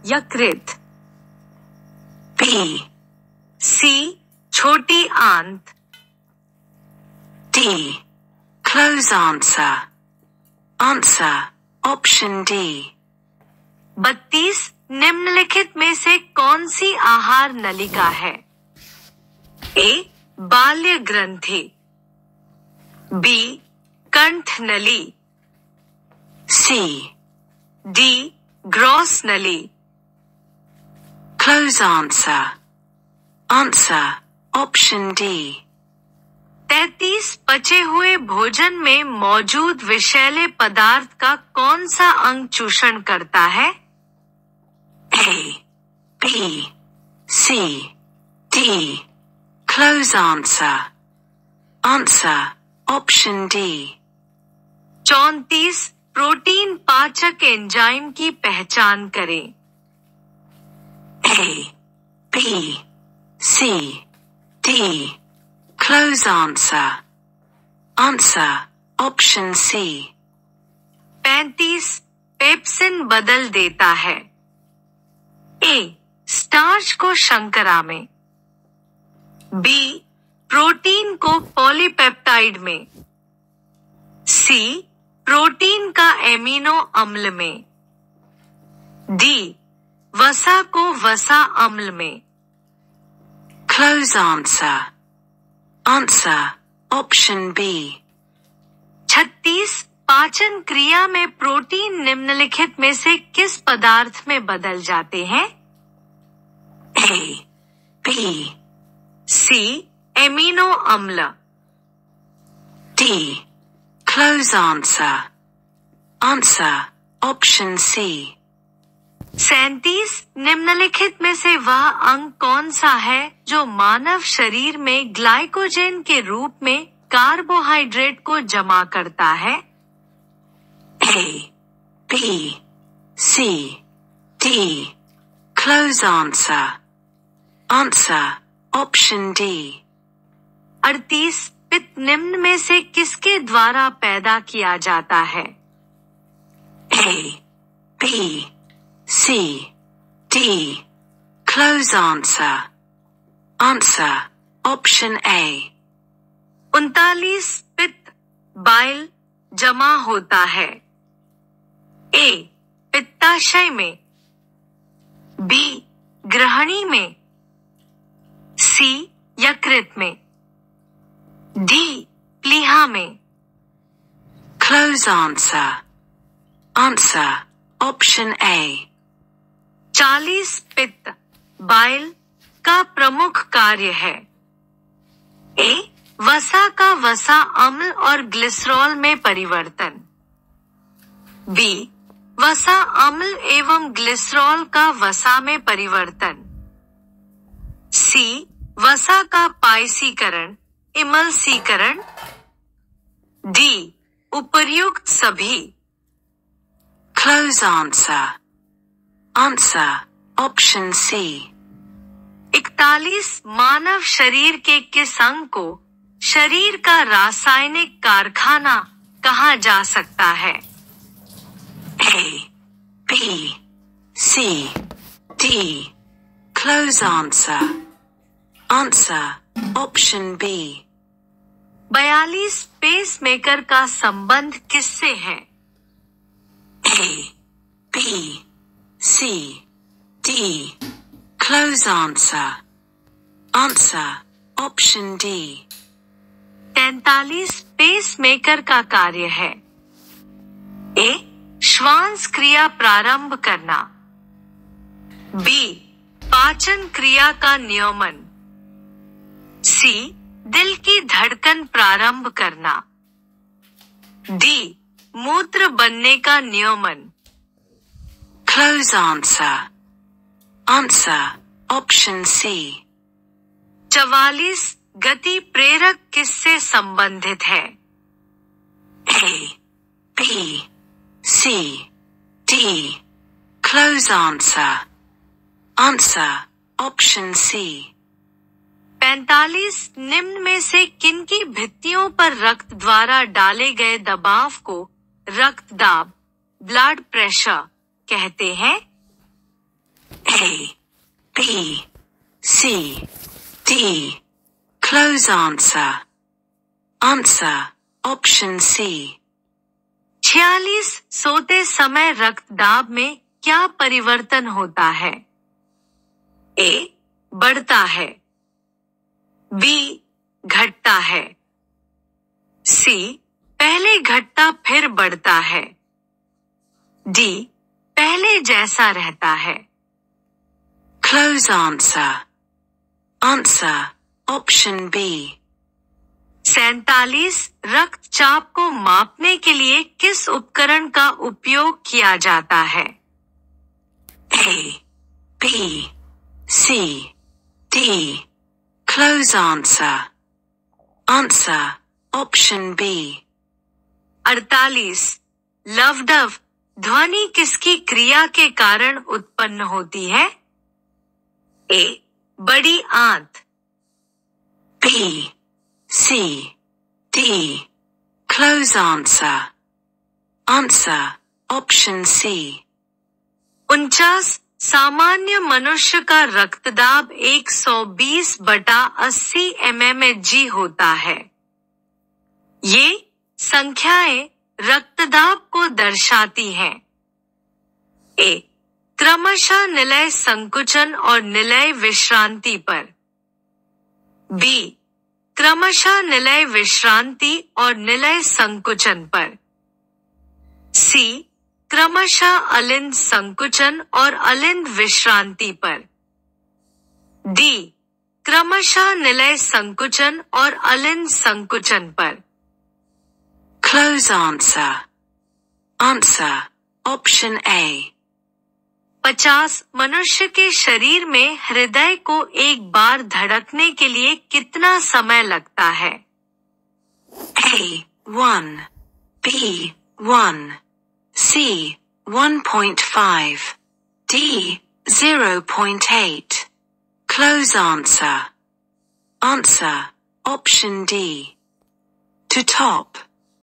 यकृत। B. C. छोटी आंत। D. Close answer. Answer option D. 32 निम्नलिखित में से कौन सी आहार नलिका है? A. बाल्य ग्रंथि। B. कंठ नली। C. D. ग्रॉस नली। Close answer. Answer option D. 33 पचे हुए भोजन में मौजूद विषैले पदार्थ का कौन सा अंग चूषण करता है? A. B. C. D. Close answer. Answer option D. 34 protein पाचक एंजाइम की पहचान करें। A. B. C. D. Close answer. Answer option C. 35 pepsin बदल देता है। A. स्टार्च को शर्करा में। B. प्रोटीन को पॉलीपेप्टाइड में। C. प्रोटीन का एमिनो अम्ल में। D. वसा को वसा अम्ल में। Close answer. Answer option B. 36 पाचन क्रिया में प्रोटीन निम्नलिखित में से किस पदार्थ में बदल जाते हैं? A. B. C. एमिनो अम्ल। D. Close answer. Answer option C. 37 निम्नलिखित में से वह अंग कौन सा है जो मानव शरीर में ग्लाइकोजेन के रूप में कार्बोहाइड्रेट को जमा करता है? A. B. C. D. Close answer. Answer option D. 38 पित्त निम्न में से किसके द्वारा पैदा किया जाता है? A. B. C. D. Close answer. Answer option A. 39 पित्त बाइल जमा होता है। A. पित्ताशय में। B. ग्रहणी में। C. यकृत में। D. प्लीहा में। Close answer. Answer option A. 40 पित्त बाइल का प्रमुख कार्य है। A. वसा का वसा अम्ल और ग्लिसरॉल में परिवर्तन। B. वसा अम्ल एवं ग्लिसरॉल का वसा में परिवर्तन। C. वसा का पायसीकरण इमल्सीकरण। D. उपर्युक्त सभी। Close answer. Answer option C. 41 मानव शरीर के किस अंग को शरीर का रासायनिक कारखाना कहा जा सकता है? A. B. C. D. Close answer. Answer option B. 42 pacemaker का संबंध किससे है? A. B. C. D. Close answer. Answer option D. 43 pacemaker का कार्य है। A. श्वास क्रिया प्रारंभ करना। B. पाचन क्रिया का नियमन। C. दिल की धड़कन प्रारंभ करना। D. मूत्र बनने का नियमन। Close answer. Answer option C. 44 गति प्रेरक किससे संबंधित है? A. B. C. D. Close answer. Answer option C. 45 निम्न में से किनकी भित्तियों पर रक्त द्वारा डाले गए दबाव को रक्तदाब ब्लड प्रेशर कहते हैं? A, B, C, D. Close answer. Answer. Option C. 46 सोते समय रक्तदाब में क्या परिवर्तन होता है? A. बढ़ता है। B. घटता है। C. पहले घटता फिर बढ़ता है। D. पहले जैसा रहता है। Close answer. Answer. Option B. 47 रक्तचाप को मापने के लिए किस उपकरण का उपयोग किया जाता है? A, B, C, D. Close answer. Answer. Option B. 48 लवडव ध्वनि किसकी क्रिया के कारण उत्पन्न होती है? A. बड़ी आंत। B, C, D. Close answer. Answer. Option C. 49 सामान्य मनुष्य का रक्तदाब 120/80 mmHg होता है। ये संख्याएं रक्तदाब को दर्शाती हैं। A. क्रमशः निलय संकुचन और निलय विश्रांति पर। B. क्रमशः निलय विश्रांति और निलय संकुचन पर। C. क्रमशः अलिंद संकुचन और अलिंद विश्रांति पर। D. क्रमशः निलय संकुचन और अलिंद संकुचन पर। Close answer. Answer. Option A. 50 मनुष्य के शरीर में हृदय को एक बार धड़कने के लिए कितना समय लगता है? A. 1, B. 1, C. 1.5, D. 0.8. Close answer. Answer. Option D. To top.